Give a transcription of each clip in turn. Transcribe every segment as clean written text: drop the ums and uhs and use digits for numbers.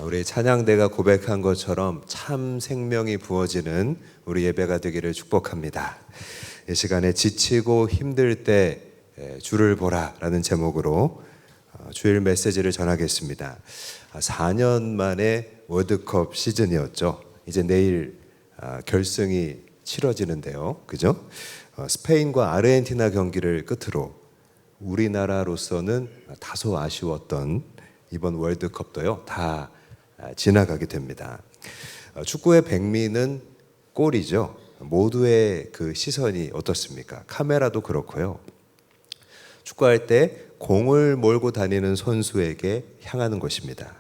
우리 찬양대가 고백한 것처럼 참 생명이 부어지는 우리 예배가 되기를 축복합니다. 이 시간에 지치고 힘들 때 주를 보라 라는 제목으로 주일 메시지를 전하겠습니다. 4년 만에 월드컵 시즌이었죠. 이제 내일 결승이 치러지는데요. 그죠? 스페인과 아르헨티나 경기를 끝으로 우리나라로서는 다소 아쉬웠던 이번 월드컵도요 다 지나가게 됩니다. 축구의 백미는 골이죠. 모두의 그 시선이 어떻습니까? 카메라도 그렇고요. 축구할 때 공을 몰고 다니는 선수에게 향하는 것입니다.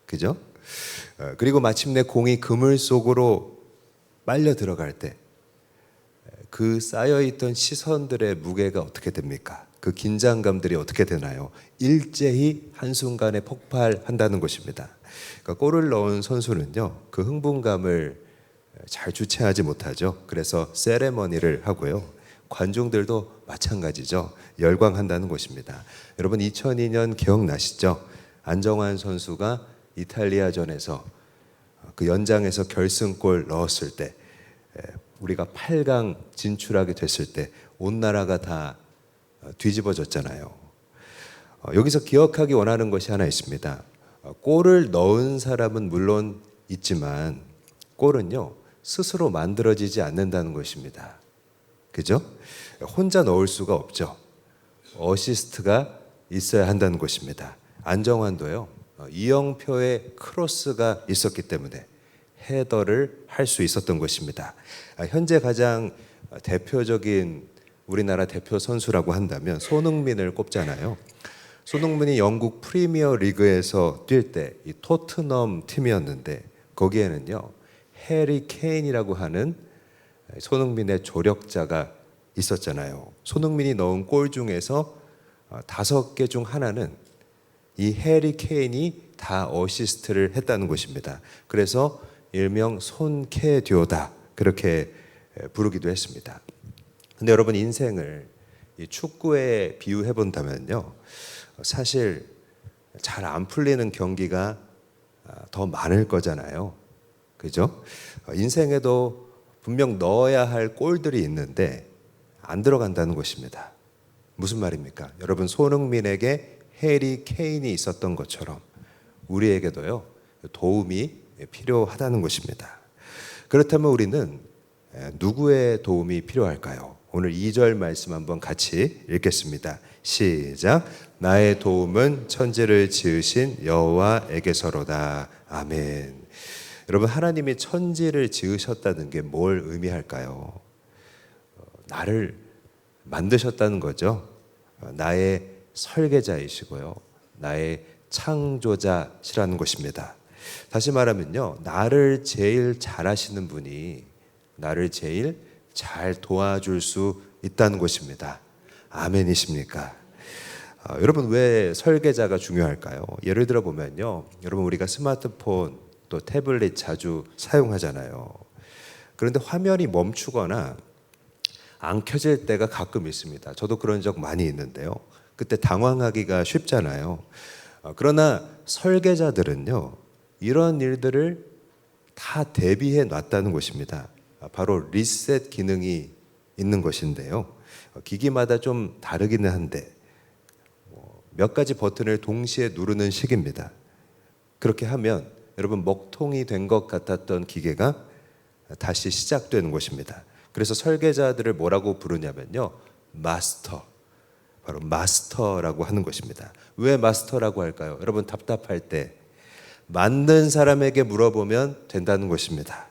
그죠? 그리고 마침내 공이 그물 속으로 빨려 들어갈 때 그 쌓여있던 시선들의 무게가 어떻게 됩니까? 그 긴장감들이 어떻게 되나요? 일제히 한순간에 폭발한다는 것입니다. 그러니까 골을 넣은 선수는요, 그 흥분감을 잘 주체하지 못하죠. 그래서 세레머니를 하고요. 관중들도 마찬가지죠. 열광한다는 것입니다. 여러분 2002년 기억나시죠? 안정환 선수가 이탈리아전에서 그 연장에서 결승골 넣었을 때 우리가 8강 진출하게 됐을 때 온 나라가 다 뒤집어졌잖아요. 여기서 기억하기 원하는 것이 하나 있습니다. 골을 넣은 사람은 물론 있지만 골은요 스스로 만들어지지 않는다는 것입니다. 그죠? 혼자 넣을 수가 없죠. 어시스트가 있어야 한다는 것입니다. 안정환도요 이영표의 크로스가 있었기 때문에 헤더를 할 수 있었던 것입니다. 현재 가장 대표적인 우리나라 대표 선수라고 한다면 손흥민을 꼽잖아요. 손흥민이 영국 프리미어 리그에서 뛸 때 이 토트넘 팀이었는데 거기에는요 해리 케인이라고 하는 손흥민의 조력자가 있었잖아요. 손흥민이 넣은 골 중에서 5개 중 하나는 이 해리 케인이 다 어시스트를 했다는 것입니다. 그래서 일명 손캐듀오다 그렇게 부르기도 했습니다. 근데 여러분 인생을 이 축구에 비유해 본다면요 사실 잘 안 풀리는 경기가 더 많을 거잖아요. 그죠? 인생에도 분명 넣어야 할 골들이 있는데 안 들어간다는 것입니다. 무슨 말입니까? 여러분 손흥민에게 해리 케인이 있었던 것처럼 우리에게도요 도움이 필요하다는 것입니다. 그렇다면 우리는 누구의 도움이 필요할까요? 오늘 2절 말씀 한번 같이 읽겠습니다. 시작. 나의 도움은 천지를 지으신 여호와에게서로다. 아멘. 여러분 하나님이 천지를 지으셨다는 게 뭘 의미할까요? 나를 만드셨다는 거죠. 나의 설계자이시고요. 나의 창조자시라는 것입니다. 다시 말하면요. 나를 제일 잘하시는 분이 나를 제일 잘 도와줄 수 있다는 것입니다. 아멘이십니까? 여러분 왜 설계자가 중요할까요? 예를 들어 보면요. 여러분 우리가 스마트폰 또 태블릿 자주 사용하잖아요. 그런데 화면이 멈추거나 안 켜질 때가 가끔 있습니다. 저도 그런 적 많이 있는데요. 그때 당황하기가 쉽잖아요. 그러나 설계자들은요. 이런 일들을 다 대비해 놨다는 것입니다. 바로 리셋 기능이 있는 것인데요. 기기마다 좀 다르기는 한데 몇 가지 버튼을 동시에 누르는 식입니다. 그렇게 하면 여러분 먹통이 된 것 같았던 기계가 다시 시작되는 것입니다. 그래서 설계자들을 뭐라고 부르냐면요. 마스터. 바로 마스터라고 하는 것입니다. 왜 마스터라고 할까요? 여러분 답답할 때 만든 사람에게 물어보면 된다는 것입니다.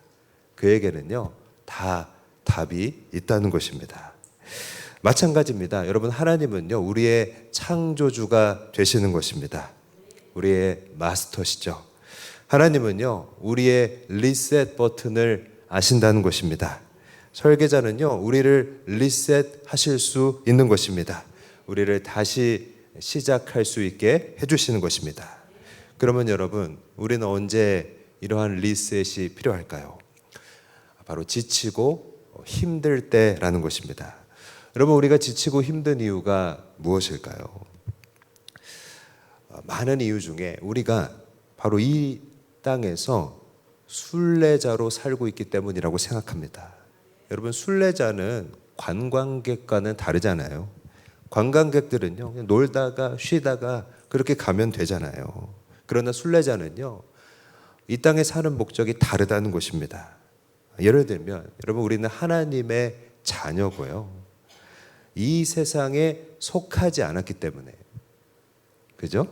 그에게는요 다 답이 있다는 것입니다. 마찬가지입니다. 여러분 하나님은요 우리의 창조주가 되시는 것입니다. 우리의 마스터시죠. 하나님은요 우리의 리셋 버튼을 아신다는 것입니다. 설계자는요 우리를 리셋 하실 수 있는 것입니다. 우리를 다시 시작할 수 있게 해주시는 것입니다. 그러면 여러분 우리는 언제 이러한 리셋이 필요할까요? 바로 지치고 힘들 때라는 것입니다. 여러분 우리가 지치고 힘든 이유가 무엇일까요? 많은 이유 중에 우리가 바로 이 땅에서 순례자로 살고 있기 때문이라고 생각합니다. 여러분, 순례자는 관광객과는 다르잖아요. 관광객들은요, 그냥 놀다가 쉬다가 그렇게 가면 되잖아요. 그러나 순례자는요, 이 땅에 사는 목적이 다르다는 것입니다. 예를 들면 여러분, 우리는 하나님의 자녀고요, 이 세상에 속하지 않았기 때문에, 그죠?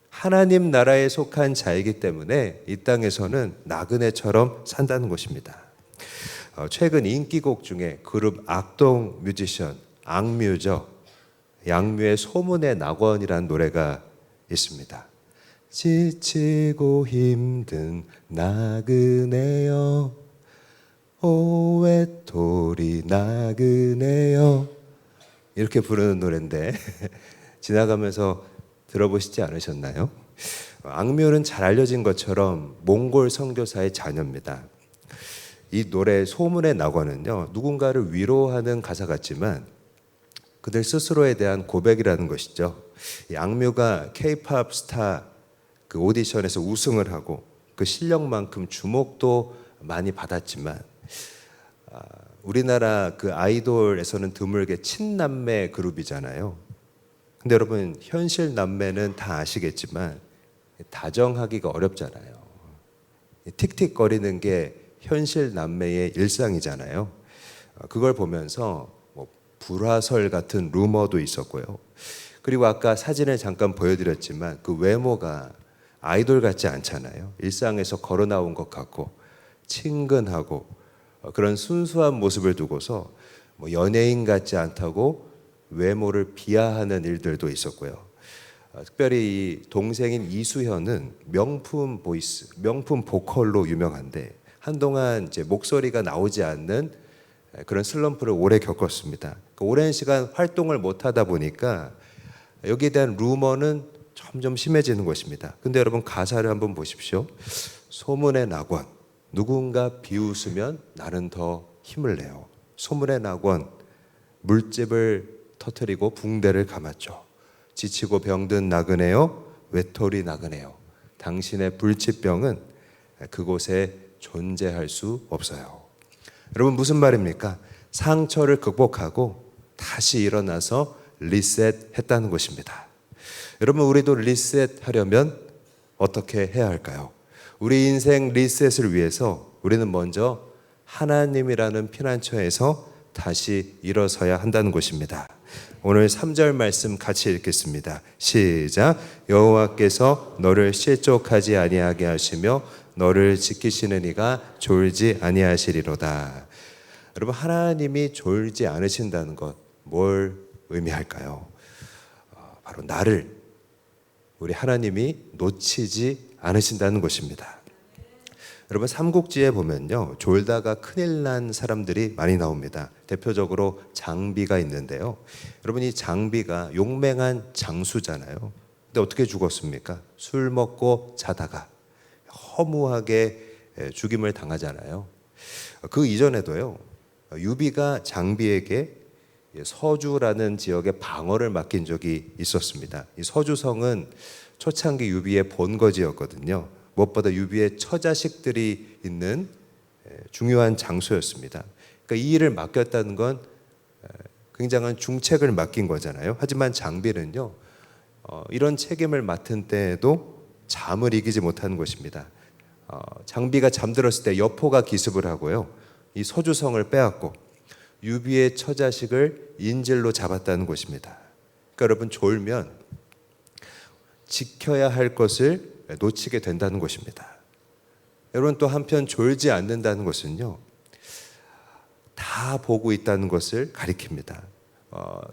하나님 나라에 속한 자이기 때문에 이 땅에서는 나그네처럼 산다는 것입니다. 최근 인기곡 중에 그룹 악동 뮤지션 악뮤죠, 양뮤의 소문의 낙원이라는 노래가 있습니다. 지치고 힘든 나그네여, 오 외톨이 나그네여, 이렇게 부르는 노래인데 지나가면서 들어보시지 않으셨나요? 악뮤는 잘 알려진 것처럼 몽골 선교사의 자녀입니다. 이 노래 소문의 낙원은요, 누군가를 위로하는 가사 같지만 그들 스스로에 대한 고백이라는 것이죠. 악뮤가 K-팝 스타 그 오디션에서 우승을 하고 그 실력만큼 주목도 많이 받았지만, 우리나라 그 아이돌에서는 드물게 친남매 그룹이잖아요. 근데 여러분, 현실 남매는 다 아시겠지만 다정하기가 어렵잖아요. 틱틱거리는 게 현실 남매의 일상이잖아요. 그걸 보면서 불화설 같은 루머도 있었고요. 그리고 아까 사진을 잠깐 보여드렸지만 그 외모가 아이돌 같지 않잖아요. 일상에서 걸어 나온 것 같고 친근하고 그런 순수한 모습을 두고서 연예인 같지 않다고 외모를 비하하는 일들도 있었고요. 특별히 이 동생인 이수현은 명품 보이스, 명품 보컬로 유명한데 한동안 이제 목소리가 나오지 않는 그런 슬럼프를 오래 겪었습니다. 오랜 시간 활동을 못 하다 보니까 여기에 대한 루머는 점점 심해지는 것입니다. 근데 여러분, 가사를 한번 보십시오. 소문의 낙원, 누군가 비웃으면 나는 더 힘을 내요. 소문의 낙원, 물집을 터뜨리고 붕대를 감았죠. 지치고 병든 나그네요, 외톨이 나그네요, 당신의 불치병은 그곳에 존재할 수 없어요. 여러분, 무슨 말입니까? 상처를 극복하고 다시 일어나서 리셋했다는 것입니다. 여러분, 우리도 리셋하려면 어떻게 해야 할까요? 우리 인생 리셋을 위해서 우리는 먼저 하나님이라는 피난처에서 다시 일어서야 한다는 것입니다. 오늘 3절 말씀 같이 읽겠습니다. 시작. 여호와께서 너를 실족하지 아니하게 하시며 너를 지키시는 이가 졸지 아니하시리로다. 여러분, 하나님이 졸지 않으신다는 것, 뭘 의미할까요? 바로 나를, 우리 하나님이 놓치지 않으신다는 것입니다. 여러분, 삼국지에 보면요, 졸다가 큰일 난 사람들이 많이 나옵니다. 대표적으로 장비가 있는데요. 여러분, 이 장비가 용맹한 장수잖아요. 근데 어떻게 죽었습니까? 술 먹고 자다가 허무하게 죽임을 당하잖아요. 그 이전에도요, 유비가 장비에게 서주라는 지역의 방어를 맡긴 적이 있었습니다. 이 서주성은 초창기 유비의 본거지였거든요. 무엇보다 유비의 처자식들이 있는 중요한 장소였습니다. 그러니까 이 일을 맡겼다는 건 굉장한 중책을 맡긴 거잖아요. 하지만 장비는요, 이런 책임을 맡은 때에도 잠을 이기지 못하는 것입니다. 장비가 잠들었을 때 여포가 기습을 하고요, 이 서주성을 빼앗고 유비의 처자식을 인질로 잡았다는 것입니다. 그러니까 여러분, 졸면 지켜야 할 것을 놓치게 된다는 것입니다. 여러분, 또 한편 졸지 않는다는 것은요, 다 보고 있다는 것을 가리킵니다.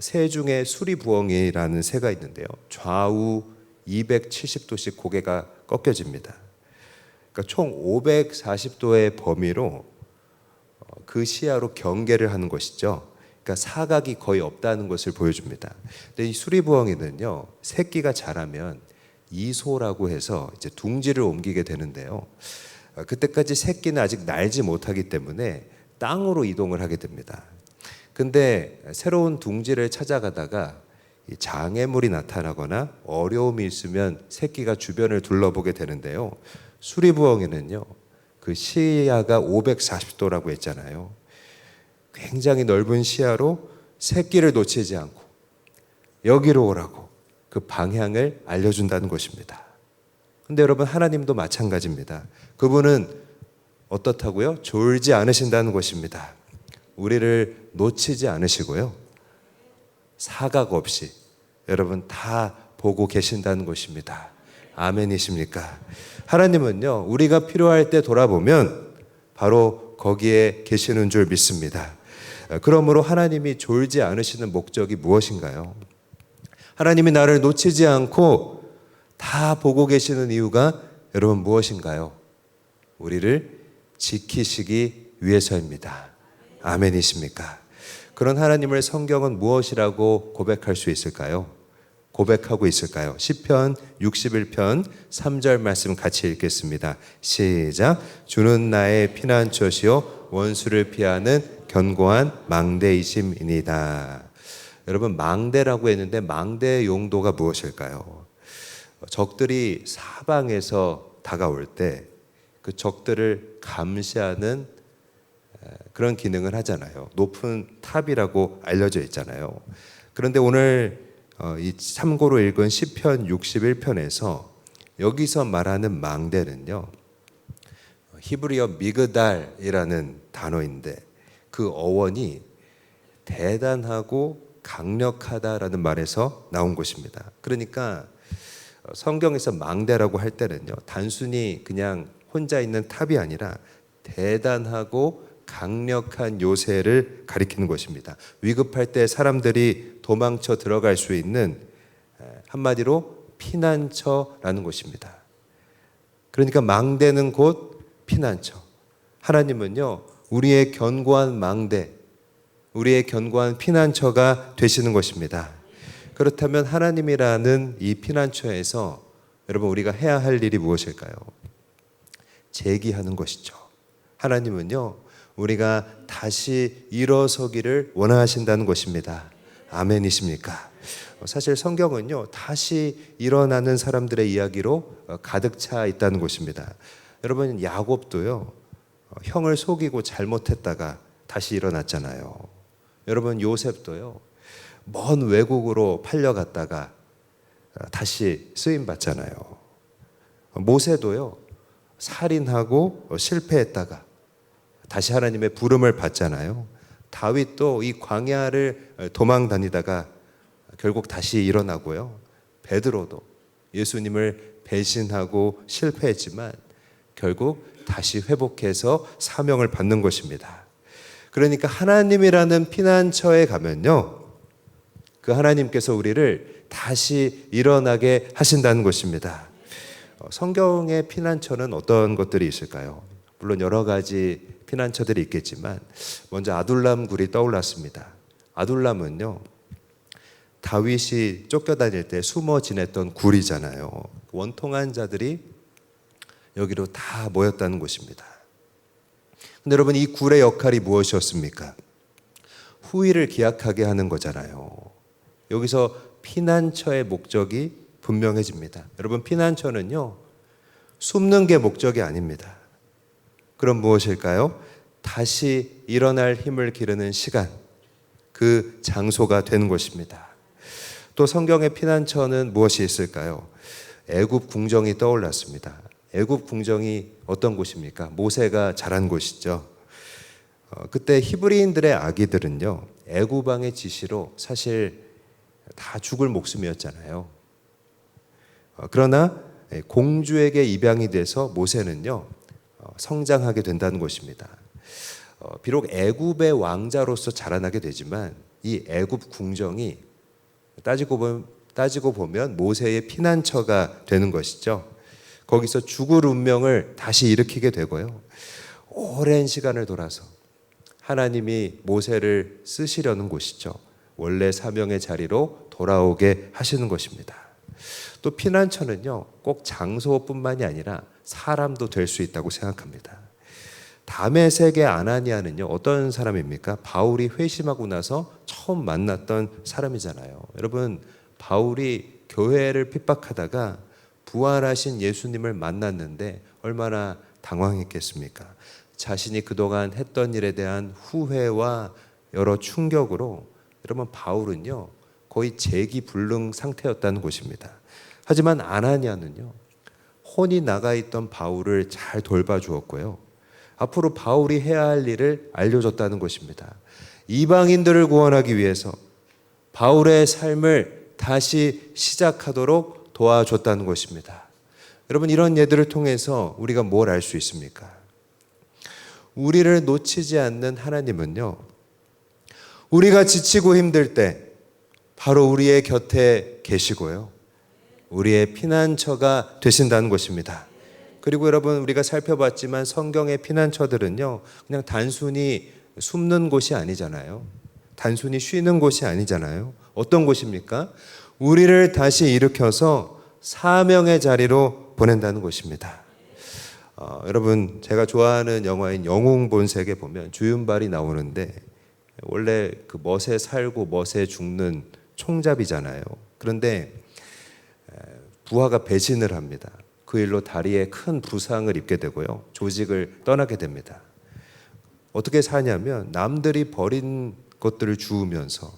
새 중에 수리부엉이라는 새가 있는데요, 좌우 270도씩 고개가 꺾여집니다. 그러니까 총 540도의 범위로 그 시야로 경계를 하는 것이죠. 그러니까 사각이 거의 없다는 것을 보여줍니다. 근데 이 수리부엉이는요, 새끼가 자라면 이소라고 해서 이제 둥지를 옮기게 되는데요, 그때까지 새끼는 아직 날지 못하기 때문에 땅으로 이동을 하게 됩니다. 근데 새로운 둥지를 찾아가다가 이 장애물이 나타나거나 어려움이 있으면 새끼가 주변을 둘러보게 되는데요. 수리부엉이는요, 그 시야가 540도라고 했잖아요. 굉장히 넓은 시야로 새끼를 놓치지 않고 여기로 오라고 그 방향을 알려준다는 것입니다. 근데 여러분, 하나님도 마찬가지입니다. 그분은 어떻다고요? 졸지 않으신다는 것입니다. 우리를 놓치지 않으시고요, 사각 없이 여러분 다 보고 계신다는 것입니다. 아멘이십니까? 하나님은요, 우리가 필요할 때 돌아보면 바로 거기에 계시는 줄 믿습니다. 그러므로 하나님이 졸지 않으시는 목적이 무엇인가요? 하나님이 나를 놓치지 않고 다 보고 계시는 이유가 여러분 무엇인가요? 우리를 지키시기 위해서입니다. 아멘이십니까? 그런 하나님을 성경은 무엇이라고 고백할 수 있을까요? 고백하고 있을까요? 시편 61편 3절 말씀 같이 읽겠습니다. 시작. 주는 나의 피난처시요 원수를 피하는 견고한 망대이심이니이다. 여러분, 망대라고 했는데 망대의 용도가 무엇일까요? 적들이 사방에서 다가올 때 그 적들을 감시하는 그런 기능을 하잖아요. 높은 탑이라고 알려져 있잖아요. 그런데 오늘 이 참고로 읽은 시편 61편에서 여기서 말하는 망대는요, 히브리어 미그달이라는 단어인데 그 어원이 대단하고 강력하다라는 말에서 나온 것입니다. 그러니까 성경에서 망대라고 할 때는요, 단순히 그냥 혼자 있는 탑이 아니라 대단하고 강력한 요새를 가리키는 것입니다. 위급할 때 사람들이 도망쳐 들어갈 수 있는, 한마디로 피난처라는 것입니다. 그러니까 망대는 곧 피난처. 하나님은요, 우리의 견고한 망대, 우리의 견고한 피난처가 되시는 것입니다. 그렇다면 하나님이라는 이 피난처에서 여러분, 우리가 해야 할 일이 무엇일까요? 제기하는 것이죠. 하나님은요, 우리가 다시 일어서기를 원하신다는 것입니다. 아멘이십니까? 사실 성경은요, 다시 일어나는 사람들의 이야기로 가득 차 있다는 것입니다. 여러분, 야곱도요, 형을 속이고 잘못했다가 다시 일어났잖아요. 여러분, 요셉도요, 먼 외국으로 팔려갔다가 다시 쓰임 받잖아요. 모세도요, 살인하고 실패했다가 다시 하나님의 부름을 받잖아요. 다윗도 이 광야를 도망 다니다가 결국 다시 일어나고요. 베드로도 예수님을 배신하고 실패했지만 결국 다시 회복해서 사명을 받는 것입니다. 그러니까 하나님이라는 피난처에 가면요, 그 하나님께서 우리를 다시 일어나게 하신다는 것입니다. 성경의 피난처는 어떤 것들이 있을까요? 물론 여러 가지 피난처들이 있겠지만 먼저 아둘람 굴이 떠올랐습니다. 아둘람은요, 다윗이 쫓겨다닐 때 숨어 지냈던 굴이잖아요. 원통한 자들이 여기로 다 모였다는 곳입니다. 근데 여러분, 이 굴의 역할이 무엇이었습니까? 후일을 기약하게 하는 거잖아요. 여기서 피난처의 목적이 분명해집니다. 여러분, 피난처는요, 숨는 게 목적이 아닙니다. 그럼 무엇일까요? 다시 일어날 힘을 기르는 시간, 그 장소가 되는 것입니다. 또 성경의 피난처는 무엇이 있을까요? 애굽 궁정이 떠올랐습니다. 애굽 궁정이 어떤 곳입니까? 모세가 자란 곳이죠. 그때 히브리인들의 아기들은요, 애굽 왕의 지시로 사실 다 죽을 목숨이었잖아요. 그러나 공주에게 입양이 돼서 모세는요, 성장하게 된다는 것입니다. 비록 애굽의 왕자로서 자라나게 되지만 이 애굽 궁정이 따지고 보면 모세의 피난처가 되는 것이죠. 거기서 죽을 운명을 다시 일으키게 되고요, 오랜 시간을 돌아서 하나님이 모세를 쓰시려는 곳이죠. 원래 사명의 자리로 돌아오게 하시는 것입니다. 또 피난처는요, 꼭 장소뿐만이 아니라 사람도 될 수 있다고 생각합니다. 다메섹의 아나니아는요, 어떤 사람입니까? 바울이 회심하고 나서 처음 만났던 사람이잖아요. 여러분, 바울이 교회를 핍박하다가 부활하신 예수님을 만났는데 얼마나 당황했겠습니까? 자신이 그동안 했던 일에 대한 후회와 여러 충격으로 여러분 바울은요 거의 재기불능 상태였다는 것입니다. 하지만 아나니아는요 혼이 나가 있던 바울을 잘 돌봐주었고요. 앞으로 바울이 해야 할 일을 알려줬다는 것입니다. 이방인들을 구원하기 위해서 바울의 삶을 다시 시작하도록 도와줬다는 것입니다. 여러분 이런 예들을 통해서 우리가 뭘 알 수 있습니까? 우리를 놓치지 않는 하나님은요 우리가 지치고 힘들 때 바로 우리의 곁에 계시고요 우리의 피난처가 되신다는 것입니다. 그리고 여러분 우리가 살펴봤지만 성경의 피난처들은요 그냥 단순히 숨는 곳이 아니잖아요. 단순히 쉬는 곳이 아니잖아요. 어떤 곳입니까? 우리를 다시 일으켜서 사명의 자리로 보낸다는 것입니다. 여러분 제가 좋아하는 영화인 영웅본색에 보면 주윤발이 나오는데 원래 그 멋에 살고 멋에 죽는 총잡이잖아요. 그런데 부하가 배신을 합니다. 그 일로 다리에 큰 부상을 입게 되고요. 조직을 떠나게 됩니다. 어떻게 사냐면 남들이 버린 것들을 주우면서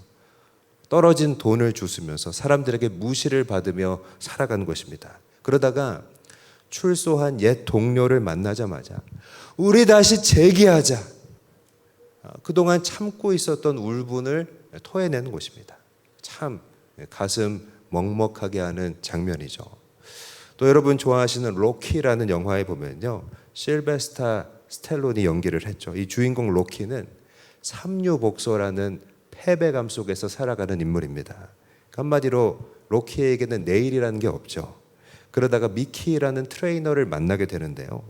떨어진 돈을 주우면서 사람들에게 무시를 받으며 살아가는 것입니다. 그러다가 출소한 옛 동료를 만나자마자 우리 다시 재기하자. 그동안 참고 있었던 울분을 토해내는 것입니다. 참 가슴 먹먹하게 하는 장면이죠. 또 여러분 좋아하시는 로키라는 영화에 보면요. 실베스타 스텔론이 연기를 했죠. 이 주인공 로키는 삼류복소라는 패배감 속에서 살아가는 인물입니다. 한마디로 로키에게는 내일이라는 게 없죠. 그러다가 미키라는 트레이너를 만나게 되는데요.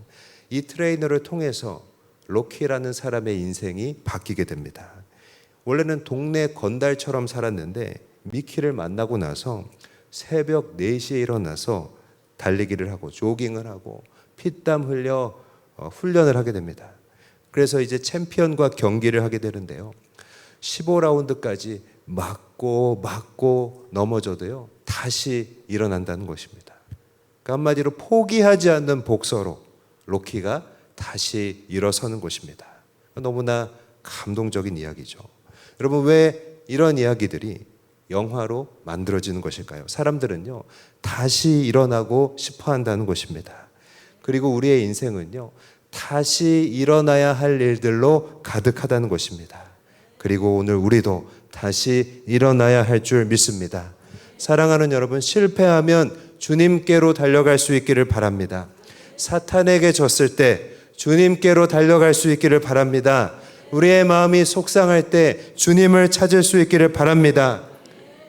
이 트레이너를 통해서 로키라는 사람의 인생이 바뀌게 됩니다. 원래는 동네 건달처럼 살았는데 미키를 만나고 나서 새벽 4시에 일어나서 달리기를 하고 조깅을 하고 피땀 흘려 훈련을 하게 됩니다. 그래서 이제 챔피언과 경기를 하게 되는데요. 15라운드까지 맞고 넘어져도요. 다시 일어난다는 것입니다. 그러니까 한마디로 포기하지 않는 복서로 로키가 다시 일어서는 것입니다. 너무나 감동적인 이야기죠. 여러분 왜 이런 이야기들이 영화로 만들어지는 것일까요? 사람들은요 다시 일어나고 싶어 한다는 것입니다. 그리고 우리의 인생은요 다시 일어나야 할 일들로 가득하다는 것입니다. 그리고 오늘 우리도 다시 일어나야 할 줄 믿습니다. 사랑하는 여러분, 실패하면 주님께로 달려갈 수 있기를 바랍니다. 사탄에게 졌을 때 주님께로 달려갈 수 있기를 바랍니다. 우리의 마음이 속상할 때 주님을 찾을 수 있기를 바랍니다.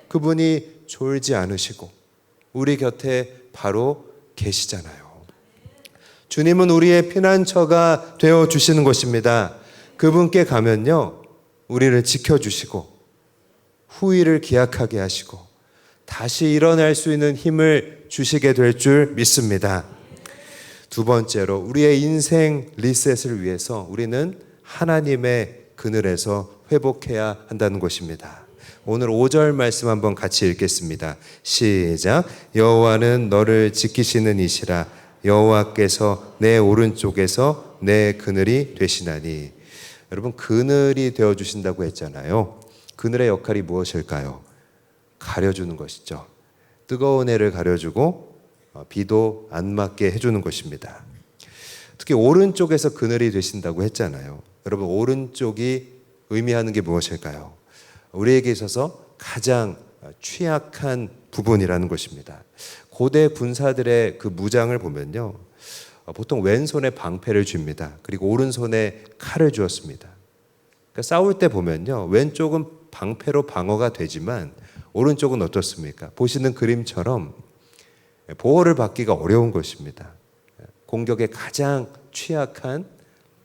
그분이 졸지 않으시고 우리 곁에 바로 계시잖아요. 주님은 우리의 피난처가 되어주시는 것입니다. 그분께 가면요 우리를 지켜주시고 후일을 기약하게 하시고 다시 일어날 수 있는 힘을 주시게 될 줄 믿습니다. 두 번째로 우리의 인생 리셋을 위해서 우리는 하나님의 그늘에서 회복해야 한다는 것입니다. 오늘 5절 말씀 한번 같이 읽겠습니다. 시작. 여호와는 너를 지키시는 이시라. 여호와께서 내 오른쪽에서 내 그늘이 되시나니. 여러분 그늘이 되어주신다고 했잖아요. 그늘의 역할이 무엇일까요? 가려주는 것이죠. 뜨거운 해를 가려주고 비도 안 맞게 해주는 것입니다. 특히 오른쪽에서 그늘이 되신다고 했잖아요. 여러분 오른쪽이 의미하는 게 무엇일까요? 우리에게 있어서 가장 취약한 부분이라는 것입니다. 고대 군사들의 그 무장을 보면요. 보통 왼손에 방패를 줍니다. 그리고 오른손에 칼을 주었습니다. 그러니까 싸울 때 보면요. 왼쪽은 방패로 방어가 되지만 오른쪽은 어떻습니까? 보시는 그림처럼 보호를 받기가 어려운 것입니다. 공격에 가장 취약한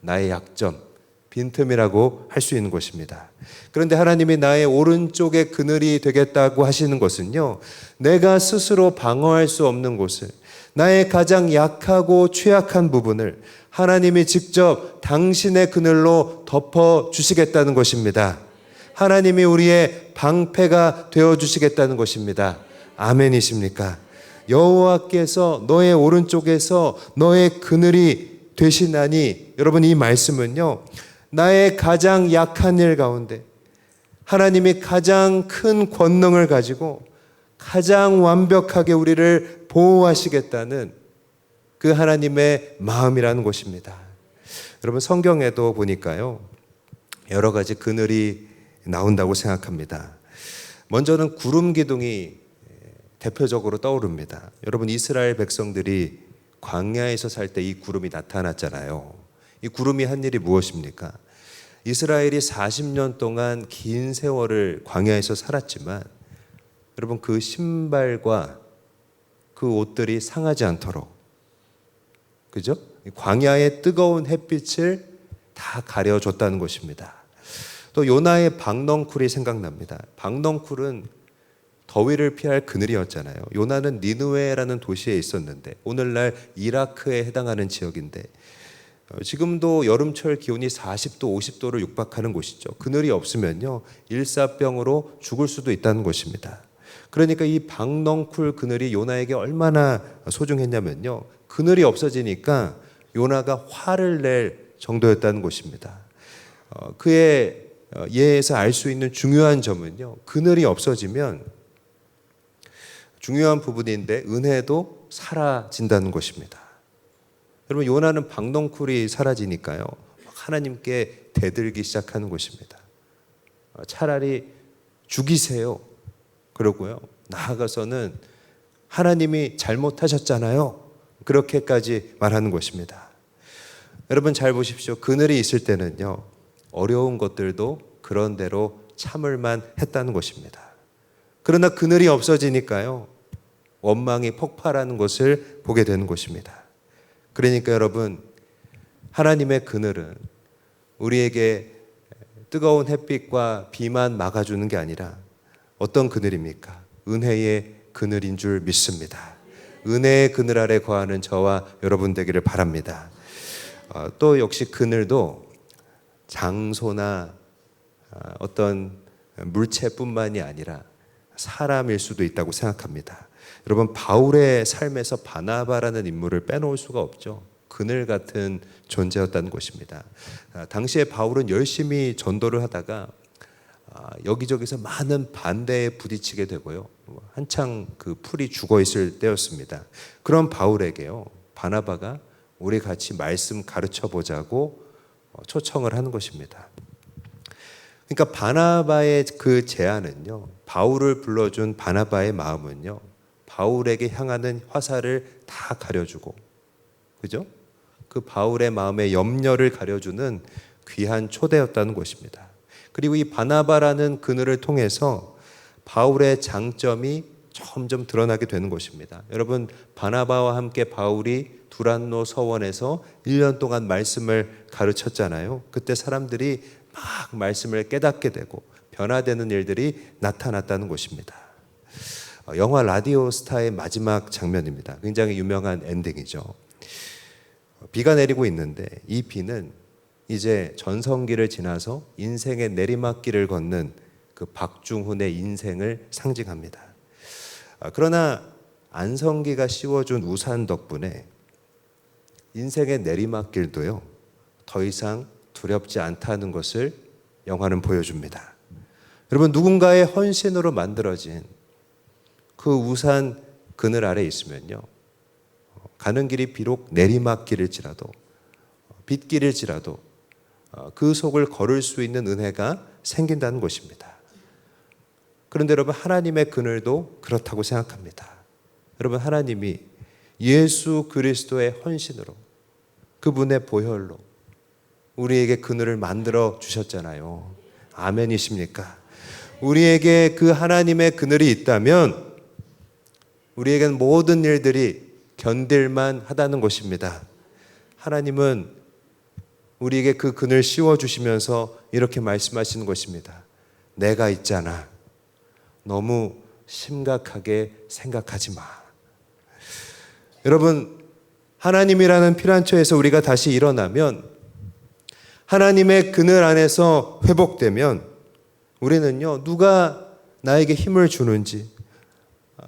나의 약점, 빈틈이라고 할 수 있는 것입니다. 그런데 하나님이 나의 오른쪽에 그늘이 되겠다고 하시는 것은요, 내가 스스로 방어할 수 없는 곳을, 나의 가장 약하고 취약한 부분을 하나님이 직접 당신의 그늘로 덮어 주시겠다는 것입니다. 하나님이 우리의 방패가 되어주시겠다는 것입니다. 아멘이십니까? 여호와께서 너의 오른쪽에서 너의 그늘이 되시나니, 여러분 이 말씀은요, 나의 가장 약한 일 가운데 하나님이 가장 큰 권능을 가지고 가장 완벽하게 우리를 보호하시겠다는 그 하나님의 마음이라는 것입니다. 여러분 성경에도 보니까요, 여러 가지 그늘이 나온다고 생각합니다. 먼저는 구름 기둥이 대표적으로 떠오릅니다. 여러분 이스라엘 백성들이 광야에서 살 때 이 구름이 나타났잖아요. 이 구름이 한 일이 무엇입니까? 이스라엘이 40년 동안 긴 세월을 광야에서 살았지만 여러분 그 신발과 그 옷들이 상하지 않도록, 그죠? 광야의 뜨거운 햇빛을 다 가려줬다는 것입니다. 또 요나의 박넝쿨이 생각납니다. 박넝쿨은 더위를 피할 그늘이었잖아요. 요나는 니느웨라는 도시에 있었는데 오늘날 이라크에 해당하는 지역인데 지금도 여름철 기온이 40도, 50도를 육박하는 곳이죠. 그늘이 없으면요, 일사병으로 죽을 수도 있다는 것입니다. 그러니까 이 박넝쿨 그늘이 요나에게 얼마나 소중했냐면요, 그늘이 없어지니까 요나가 화를 낼 정도였다는 것입니다. 그의 예에서 알 수 있는 중요한 점은요, 그늘이 없어지면 중요한 부분인데 은혜도 사라진다는 것입니다. 여러분 요나는 박넝쿨이 사라지니까요, 하나님께 대들기 시작하는 것입니다. 차라리 죽이세요. 그러고요, 나아가서는 하나님이 잘못하셨잖아요. 그렇게까지 말하는 것입니다. 여러분 잘 보십시오. 그늘이 있을 때는요, 어려운 것들도 그런 대로 참을만 했다는 것입니다. 그러나 그늘이 없어지니까요, 원망이 폭발하는 것을 보게 되는 것입니다. 그러니까 여러분, 하나님의 그늘은 우리에게 뜨거운 햇빛과 비만 막아주는 게 아니라 어떤 그늘입니까? 은혜의 그늘인 줄 믿습니다. 은혜의 그늘 아래 거하는 저와 여러분 되기를 바랍니다. 또 역시 그늘도 장소나 어떤 물체뿐만이 아니라 사람일 수도 있다고 생각합니다. 여러분 바울의 삶에서 바나바라는 인물을 빼놓을 수가 없죠. 그늘 같은 존재였다는 것입니다. 당시에 바울은 열심히 전도를 하다가 여기저기서 많은 반대에 부딪히게 되고요, 한창 그 풀이 죽어 있을 때였습니다. 그런 바울에게요, 바나바가 우리 같이 말씀 가르쳐 보자고 초청을 하는 것입니다. 그러니까 바나바의 그 제안은요, 바울을 불러준 바나바의 마음은요, 바울에게 향하는 화살을 다 가려주고, 그죠? 그 바울의 마음의 염려를 가려주는 귀한 초대였다는 것입니다. 그리고 이 바나바라는 그늘을 통해서 바울의 장점이 점점 드러나게 되는 것입니다. 여러분 바나바와 함께 바울이 두란노 서원에서 1년 동안 말씀을 가르쳤잖아요. 그때 사람들이 막 말씀을 깨닫게 되고 변화되는 일들이 나타났다는 것입니다. 영화 라디오 스타의 마지막 장면입니다. 굉장히 유명한 엔딩이죠. 비가 내리고 있는데 이 비는 이제 전성기를 지나서 인생의 내리막길을 걷는 그 박중훈의 인생을 상징합니다. 그러나 안성기가 씌워준 우산 덕분에 인생의 내리막길도요, 더 이상 두렵지 않다는 것을 영화는 보여줍니다. 여러분 누군가의 헌신으로 만들어진 그 우산 그늘 아래 있으면요, 가는 길이 비록 내리막길일지라도 빗길일지라도 그 속을 걸을 수 있는 은혜가 생긴다는 것입니다. 그런데 여러분 하나님의 그늘도 그렇다고 생각합니다. 여러분 하나님이 예수 그리스도의 헌신으로, 그분의 보혈로 우리에게 그늘을 만들어 주셨잖아요. 아멘이십니까? 우리에게 그 하나님의 그늘이 있다면 우리에게는 모든 일들이 견딜만 하다는 것입니다. 하나님은 우리에게 그 그늘 씌워주시면서 이렇게 말씀하시는 것입니다. 내가 있잖아. 너무 심각하게 생각하지 마. 여러분 하나님이라는 피난처에서 우리가 다시 일어나면, 하나님의 그늘 안에서 회복되면 우리는요, 누가 나에게 힘을 주는지,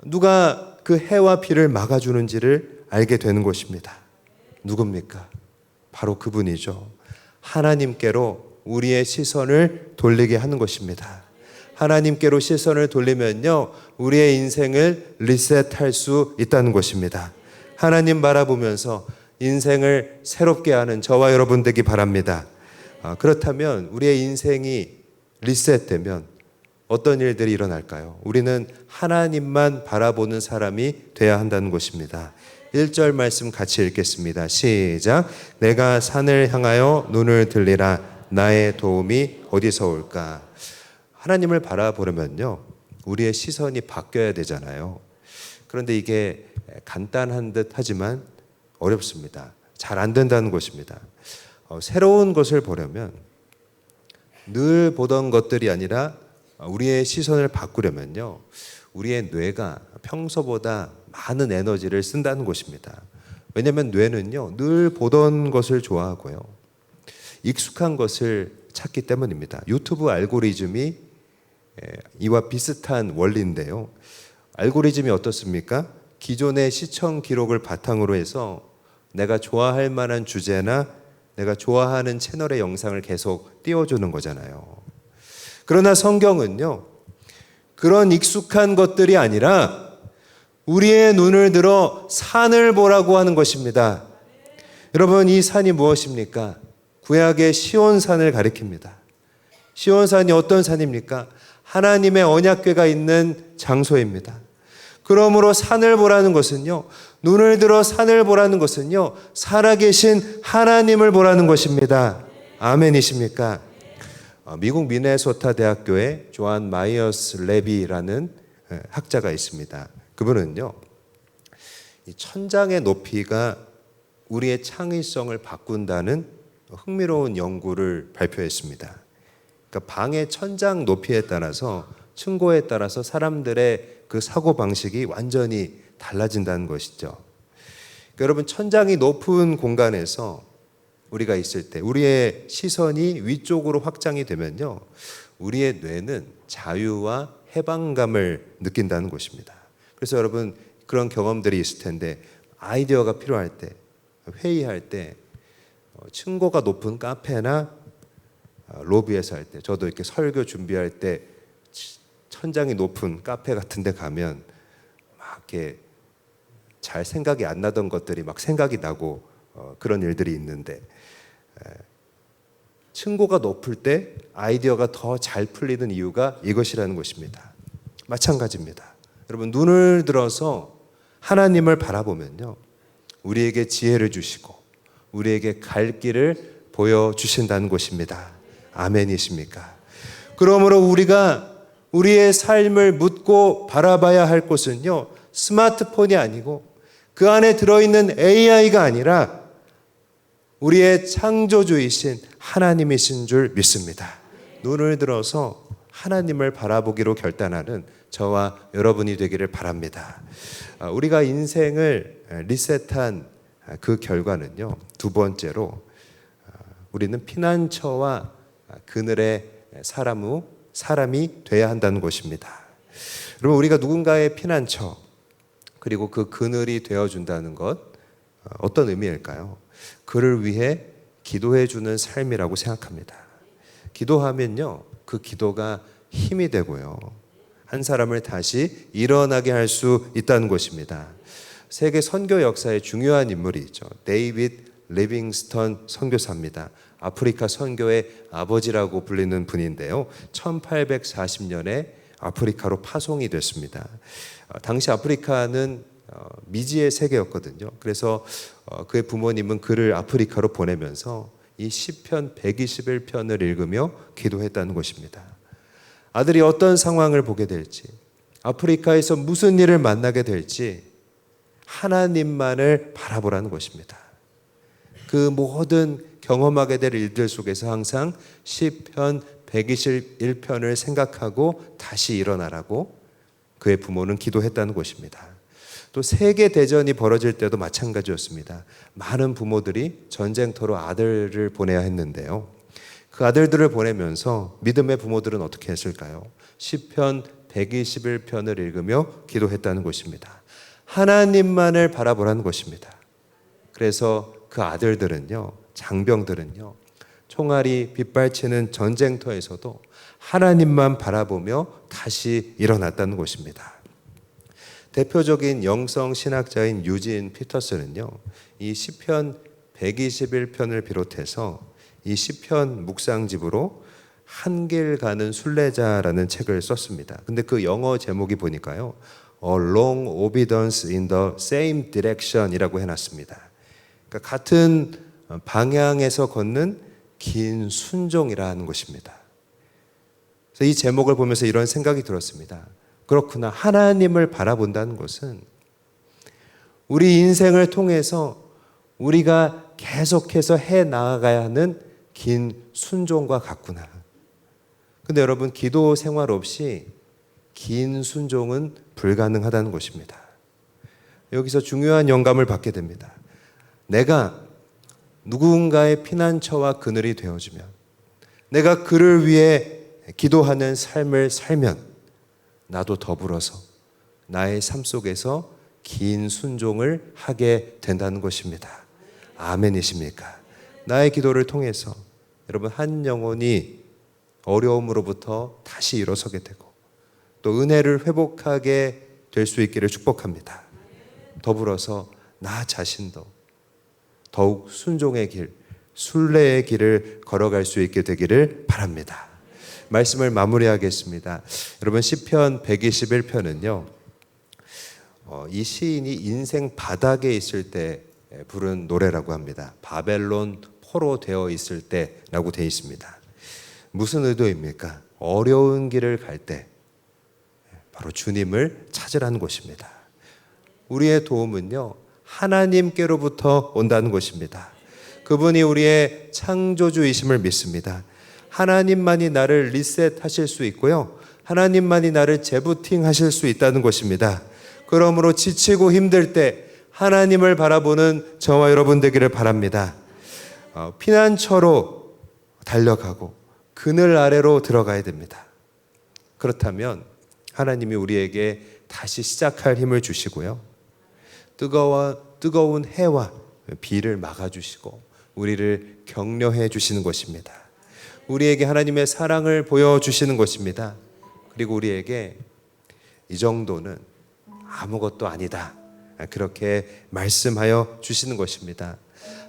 누가 그 해와 비를 막아주는지를 알게 되는 것입니다. 누굽니까? 바로 그분이죠. 하나님께로 우리의 시선을 돌리게 하는 것입니다. 하나님께로 시선을 돌리면요, 우리의 인생을 리셋할 수 있다는 것입니다. 하나님 바라보면서 인생을 새롭게 하는 저와 여러분 되기 바랍니다. 그렇다면 우리의 인생이 리셋되면 어떤 일들이 일어날까요? 우리는 하나님만 바라보는 사람이 돼야 한다는 것입니다. 1절 말씀 같이 읽겠습니다. 시작. 내가 산을 향하여 눈을 들리라. 나의 도움이 어디서 올까? 하나님을 바라보려면요, 우리의 시선이 바뀌어야 되잖아요. 그런데 이게 간단한 듯 하지만 어렵습니다. 잘 안 된다는 것입니다. 새로운 것을 보려면 늘 보던 것들이 아니라 우리의 시선을 바꾸려면요, 우리의 뇌가 평소보다 많은 에너지를 쓴다는 것입니다. 왜냐하면 뇌는요, 늘 보던 것을 좋아하고요, 익숙한 것을 찾기 때문입니다. 유튜브 알고리즘이 이와 비슷한 원리인데요. 알고리즘이 어떻습니까? 기존의 시청 기록을 바탕으로 해서 내가 좋아할 만한 주제나 내가 좋아하는 채널의 영상을 계속 띄워주는 거잖아요. 그러나 성경은요, 그런 익숙한 것들이 아니라 우리의 눈을 들어 산을 보라고 하는 것입니다. 여러분, 이 산이 무엇입니까? 구약의 시온산을 가리킵니다. 시온산이 어떤 산입니까? 하나님의 언약궤가 있는 장소입니다. 그러므로 산을 보라는 것은요, 눈을 들어 산을 보라는 것은요, 살아계신 하나님을 보라는 것입니다. 아멘이십니까? 미국 미네소타 대학교에 조한 마이어스 레비라는 학자가 있습니다. 그분은요, 이 천장의 높이가 우리의 창의성을 바꾼다는 흥미로운 연구를 발표했습니다. 그러니까 방의 천장 높이에 따라서, 층고에 따라서 사람들의 그 사고 방식이 완전히 달라진다는 것이죠. 그러니까 여러분, 천장이 높은 공간에서 우리가 있을 때 우리의 시선이 위쪽으로 확장이 되면요, 우리의 뇌는 자유와 해방감을 느낀다는 것입니다. 그래서 여러분, 그런 경험들이 있을 텐데, 아이디어가 필요할 때, 회의할 때, 층고가 높은 카페나 로비에서 할 때, 저도 이렇게 설교 준비할 때 천장이 높은 카페 같은 데 가면 막 이렇게 잘 생각이 안 나던 것들이 막 생각이 나고 그런 일들이 있는데, 층고가 높을 때 아이디어가 더 잘 풀리는 이유가 이것이라는 것입니다. 마찬가지입니다. 여러분, 눈을 들어서 하나님을 바라보면요, 우리에게 지혜를 주시고 우리에게 갈 길을 보여주신다는 것입니다. 아멘이십니까? 그러므로 우리가 우리의 삶을 묻고 바라봐야 할 곳은요, 스마트폰이 아니고 그 안에 들어있는 AI가 아니라 우리의 창조주이신 하나님이신 줄 믿습니다. 눈을 들어서 하나님을 바라보기로 결단하는 저와 여러분이 되기를 바랍니다. 우리가 인생을 리셋한 그 결과는요, 두 번째로 우리는 피난처와 그늘의 사람이 돼야 한다는 것입니다. 여러분, 우리가 누군가의 피난처 그리고 그 그늘이 되어준다는 것, 어떤 의미일까요? 그를 위해 기도해주는 삶이라고 생각합니다. 기도하면요, 그 기도가 힘이 되고요, 한 사람을 다시 일어나게 할 수 있다는 것입니다. 세계 선교 역사에 중요한 인물이 있죠. 데이비드 리빙스턴 선교사입니다. 아프리카 선교의 아버지라고 불리는 분인데요, 1840년에 아프리카로 파송이 됐습니다. 당시 아프리카는 미지의 세계였거든요. 그래서 그의 부모님은 그를 아프리카로 보내면서 이 시편 121편을 읽으며 기도했다는 것입니다. 아들이 어떤 상황을 보게 될지, 아프리카에서 무슨 일을 만나게 될지 하나님만을 바라보라는 것입니다. 그 모든 경험하게 될 일들 속에서 항상 시편 121편을 생각하고 다시 일어나라고 그의 부모는 기도했다는 것입니다. 또 세계대전이 벌어질 때도 마찬가지였습니다. 많은 부모들이 전쟁터로 아들을 보내야 했는데요, 그 아들들을 보내면서 믿음의 부모들은 어떻게 했을까요? 시편 121편을 읽으며 기도했다는 것입니다. 하나님만을 바라보라는 것입니다. 그래서 그 아들들은요, 장병들은요, 총알이 빗발치는 전쟁터에서도 하나님만 바라보며 다시 일어났다는 것입니다. 대표적인 영성 신학자인 유진 피터스는요, 이 시편 121편을 비롯해서 이 시편 묵상집으로 한 길 가는 순례자라는 책을 썼습니다. 근데 그 영어 제목이 보니까요, A long obedience in the same direction이라고 해놨습니다. 그러니까 같은 방향에서 걷는 긴 순종이라는 것입니다. 그래서 이 제목을 보면서 이런 생각이 들었습니다. 그렇구나. 하나님을 바라본다는 것은 우리 인생을 통해서 우리가 계속해서 해 나아가야 하는 긴 순종과 같구나. 근데 여러분, 기도 생활 없이 긴 순종은 불가능하다는 것입니다. 여기서 중요한 영감을 받게 됩니다. 내가 누군가의 피난처와 그늘이 되어주면, 내가 그를 위해 기도하는 삶을 살면 나도 더불어서 나의 삶 속에서 긴 순종을 하게 된다는 것입니다. 아멘이십니까? 나의 기도를 통해서 여러분, 한 영혼이 어려움으로부터 다시 일어서게 되고 또 은혜를 회복하게 될 수 있기를 축복합니다. 더불어서 나 자신도 더욱 순종의 길, 순례의 길을 걸어갈 수 있게 되기를 바랍니다. 말씀을 마무리하겠습니다. 여러분, 시편 121편은요, 이 시인이 인생 바닥에 있을 때 부른 노래라고 합니다. 바벨론 포로 되어 있을 때라고 되어 있습니다. 무슨 의도입니까? 어려운 길을 갈 때 바로 주님을 찾으라는 것입니다. 우리의 도움은요, 하나님께로부터 온다는 것입니다. 그분이 우리의 창조주이심을 믿습니다. 하나님만이 나를 리셋하실 수 있고요, 하나님만이 나를 재부팅하실 수 있다는 것입니다. 그러므로 지치고 힘들 때 하나님을 바라보는 저와 여러분 되기를 바랍니다. 피난처로 달려가고 그늘 아래로 들어가야 됩니다. 그렇다면 하나님이 우리에게 다시 시작할 힘을 주시고요, 뜨거운 해와 비를 막아주시고 우리를 격려해 주시는 것입니다. 우리에게 하나님의 사랑을 보여주시는 것입니다. 그리고 우리에게 이 정도는 아무것도 아니다, 그렇게 말씀하여 주시는 것입니다.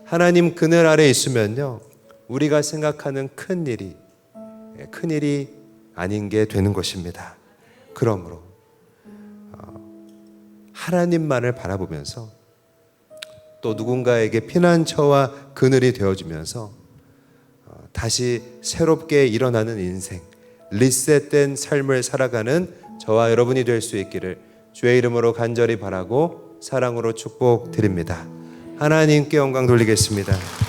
하나님 그늘 아래 있으면요, 우리가 생각하는 큰일이 아닌 게 되는 것입니다. 그러므로 하나님만을 바라보면서 또 누군가에게 피난처와 그늘이 되어주면서 다시 새롭게 일어나는 인생, 리셋된 삶을 살아가는 저와 여러분이 될 수 있기를 주의 이름으로 간절히 바라고 사랑으로 축복드립니다. 하나님께 영광 돌리겠습니다.